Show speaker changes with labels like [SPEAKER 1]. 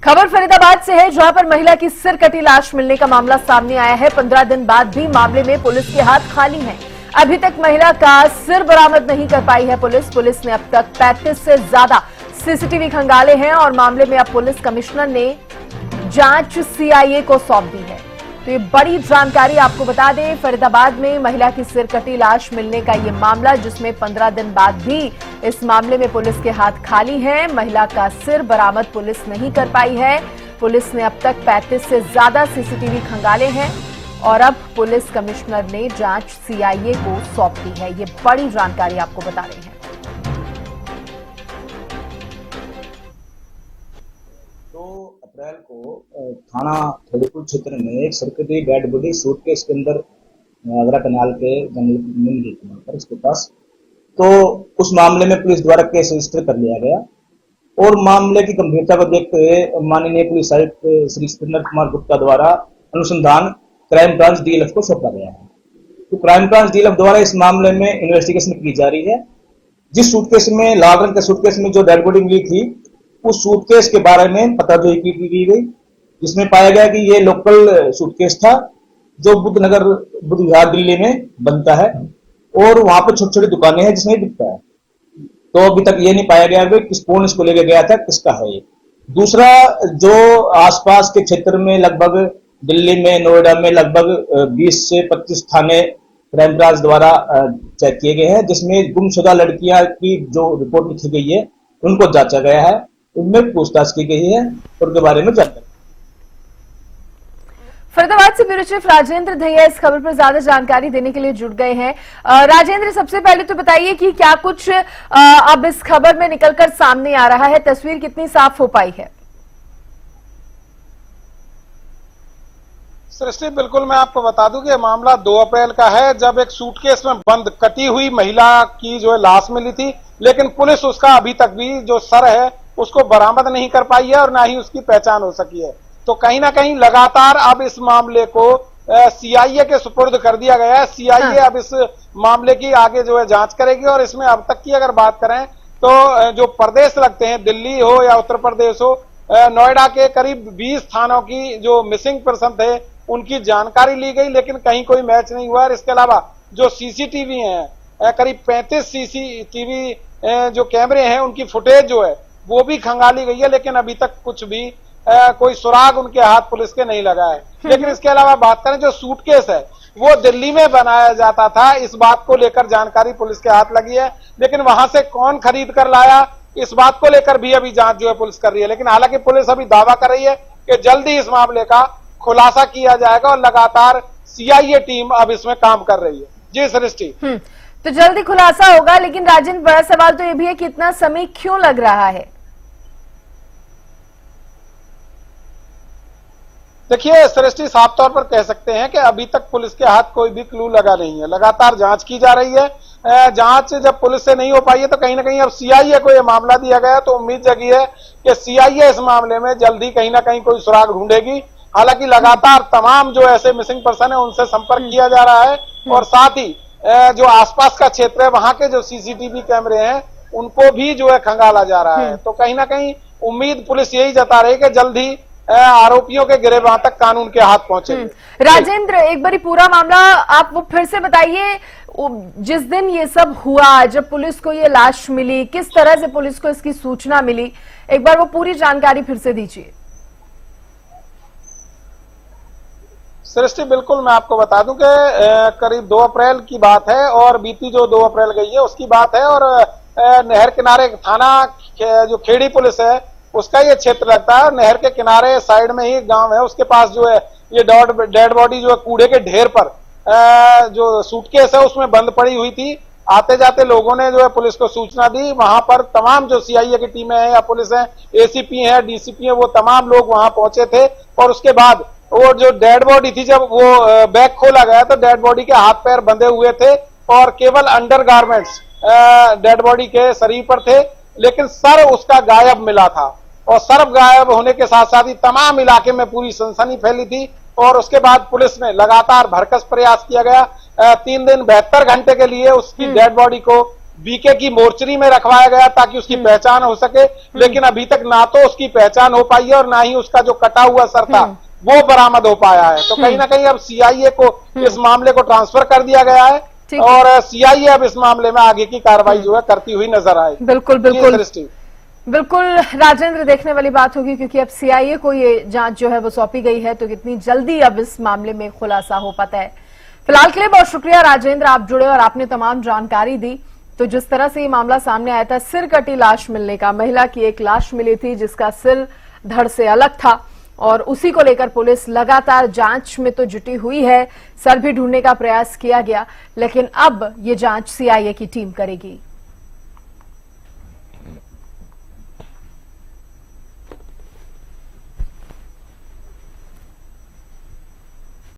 [SPEAKER 1] खबर फरीदाबाद से है, जहां पर महिला की सिर कटी लाश मिलने का मामला सामने आया है। 15 दिन बाद भी मामले में पुलिस के हाथ खाली हैं। अभी तक महिला का सिर बरामद नहीं कर पाई है पुलिस ने अब तक 35 से ज्यादा सीसीटीवी खंगाले हैं और मामले में अब पुलिस कमिश्नर ने जांच सीआईए को सौंप दी है। तो ये बड़ी जानकारी आपको बता दें, फरीदाबाद में महिला की सिर कटी लाश मिलने का ये मामला, जिसमें 15 दिन बाद भी इस मामले में पुलिस के हाथ खाली हैं। महिला का सिर बरामद पुलिस नहीं कर पाई है। पुलिस ने अब तक 35 से ज्यादा सीसीटीवी खंगाले हैं और अब पुलिस कमिश्नर ने जांच सीआईए को सौंप दी है। ये बड़ी जानकारी आपको बता रहे हैं।
[SPEAKER 2] 2 अप्रैल को थाना थोड़ीपुर क्षेत्र में एक सरकती डेड बॉडी सूटकेस के अंदर आगरा कनाल के जंगल मिल गई थी, वहां पर इसके पास। तो उस मामले में पुलिस द्वारा केस रजिस्टर कर लिया गया और मामले की गंभीरता को देखते हुए माननीय पुलिस आयुक्त श्री सुरेंद्र कुमार गुप्ता द्वारा अनुसंधान क्राइम ब्रांच डीएलएफ को सौंपा गया है। तो क्राइम ब्रांच डीएलएफ द्वारा इस मामले में इन्वेस्टिगेशन की जा रही है। जिस सूटकेस में, लाल रंग के सूटकेस में जो डेड बॉडी मिली थी, उस सूटकेस के बारे में पताजोई की गई, जिसमें पाया गया कि ये लोकल सूटकेस था जो बुद्ध विहार दिल्ली में बनता है और वहां पर छोटी छोटी दुकानें हैं जिसमें बिकता है। तो अभी तक ये नहीं पाया गया कि कौन इसको लेके गया था, किसका है ये। दूसरा, जो आसपास के क्षेत्र में लगभग दिल्ली में, नोएडा में लगभग 20 से 25 थाने क्राइम ब्रांच द्वारा चेक किए गए हैं, जिसमें गुमशुदा लड़कियां की जो रिपोर्ट लिखी गई है उनको जांचा गया है, उनमें पूछताछ की गई है और उनके बारे में जानकारी।
[SPEAKER 1] फरीदाबाद से ब्यूरो चीफ राजेंद्र दहिया इस खबर पर ज्यादा जानकारी देने के लिए जुड़ गए हैं। राजेंद्र, सबसे पहले तो बताइए कि क्या कुछ अब इस खबर में निकलकर सामने आ रहा है, तस्वीर कितनी साफ हो पाई है?
[SPEAKER 3] सृष्टि, बिल्कुल मैं आपको बता दूं कि मामला 2 अप्रैल का है, जब एक सूटकेस में बंद कटी हुई महिला की जो है लाश मिली थी, लेकिन पुलिस उसका अभी तक भी जो सर है उसको बरामद नहीं कर पाई है और ना ही उसकी पहचान हो सकी है। तो कहीं ना कहीं लगातार अब इस मामले को सीआईए के सुपुर्द कर दिया गया है। सीआईए अब इस मामले की आगे जो है जांच करेगी और इसमें अब तक की अगर बात करें तो जो प्रदेश लगते हैं, दिल्ली हो या उत्तर प्रदेश हो, नोएडा के करीब 20 थानों की जो मिसिंग पर्सन थे उनकी जानकारी ली गई, लेकिन कहीं कोई मैच नहीं हुआ। और इसके अलावा जो सीसीटीवी हैं, करीब 35 सीसीटीवी जो कैमरे हैं उनकी फुटेज जो है वो भी खंगाली गई है, लेकिन अभी तक कुछ भी कोई सुराग उनके हाथ पुलिस के नहीं लगा है। लेकिन इसके अलावा बात करें, जो सूटकेस है वो दिल्ली में बनाया जाता था, इस बात को लेकर जानकारी पुलिस के हाथ लगी है, लेकिन वहां से कौन खरीद कर लाया इस बात को लेकर भी अभी जांच जो है पुलिस कर रही है। लेकिन हालांकि पुलिस अभी दावा कर रही है कि जल्दी इस मामले का खुलासा किया जाएगा और लगातार सीआईए टीम अब इसमें काम कर रही है। जी सृष्टि,
[SPEAKER 1] तो जल्दी खुलासा होगा, लेकिन राजेंद्र, बड़ा सवाल तो ये भी है कि इतना समय क्यों लग रहा है?
[SPEAKER 3] देखिए सृष्टि, साफ तौर पर कह सकते हैं कि अभी तक पुलिस के हाथ कोई भी क्लू लगा नहीं है। लगातार जांच की जा रही है। जांच जब पुलिस से नहीं हो पाई है तो कहीं ना कहीं अब सीआईए को यह मामला दिया गया, तो उम्मीद जगी है कि सीआईए इस मामले में जल्दी कहीं ना कहीं कोई सुराग ढूंढेगी। हालांकि लगातार तमाम जो ऐसे मिसिंग पर्सन है उनसे संपर्क किया जा रहा है और साथ ही जो आसपास का क्षेत्र है वहां के जो सीसीटीवी कैमरे हैं उनको भी जो है खंगाला जा रहा है। तो कहीं ना कहीं उम्मीद पुलिस यही जता रही है कि जल्दी आरोपियों के गिरफ्तार तक कानून के हाथ पहुंचे।
[SPEAKER 1] राजेंद्र, एक बारी पूरा मामला आप वो फिर से बताइए। जिस दिन ये सब हुआ, जब पुलिस को ये लाश मिली, किस तरह से पुलिस को इसकी सूचना मिली, एक बार वो पूरी जानकारी फिर से दीजिए।
[SPEAKER 3] सृष्टि, बिल्कुल मैं आपको बता दूं कि करीब 2 अप्रैल की बात है और बीती जो 2 अप्रैल गई है उसकी बात है। और नहर किनारे थाना जो खेड़ी पुलिस है उसका ये क्षेत्र लगता है। नहर के किनारे साइड में ही एक गांव है, उसके पास जो है ये डेड बॉडी जो है कूड़े के ढेर पर जो सूटकेस है उसमें बंद पड़ी हुई थी। आते जाते लोगों ने जो है पुलिस को सूचना दी। वहां पर तमाम जो सीआईए की टीमें हैं या पुलिस है, एसीपी है, डीसीपी है, वो तमाम लोग वहां पहुंचे थे। और उसके बाद वो जो डेड बॉडी थी, जब वो बैग खोला गया तो डेड बॉडी के हाथ पैर बंधे हुए थे और केवल अंडरगारमेंट्स डेड बॉडी के शरीर पर थे, लेकिन सर उसका गायब मिला था। और सर गायब होने के साथ साथ ही तमाम इलाके में पूरी सनसनी फैली थी। और उसके बाद पुलिस ने लगातार भरकस प्रयास किया गया। 3 दिन 72 घंटे के लिए उसकी डेड बॉडी को बीके की मोर्चरी में रखवाया गया ताकि उसकी पहचान हो सके, लेकिन अभी तक ना तो उसकी पहचान हो पाई है और ना ही उसका जो कटा हुआ सर था वो बरामद हो पाया है। तो कहीं ना कहीं अब सीआईए को इस मामले को ट्रांसफर कर दिया गया है और सीआईए अब इस मामले में आगे की कार्रवाई जो है करती हुई नजर आएगी।
[SPEAKER 1] बिल्कुल बिल्कुल बिल्कुल राजेंद्र, देखने वाली बात होगी क्योंकि अब सीआईए को ये जांच जो है वो सौंपी गई है, तो कितनी जल्दी अब इस मामले में खुलासा हो पाता है। फिलहाल के लिए बहुत शुक्रिया राजेंद्र, आप जुड़े और आपने तमाम जानकारी दी। तो जिस तरह से ये मामला सामने आया था सिर कटी लाश मिलने का, महिला की एक लाश मिली थी जिसका सिर धड़ से अलग था और उसी को लेकर पुलिस लगातार जांच में तो जुटी हुई है, सर भी ढूंढने का प्रयास किया गया, लेकिन अब ये जांच सीआईए की टीम करेगी।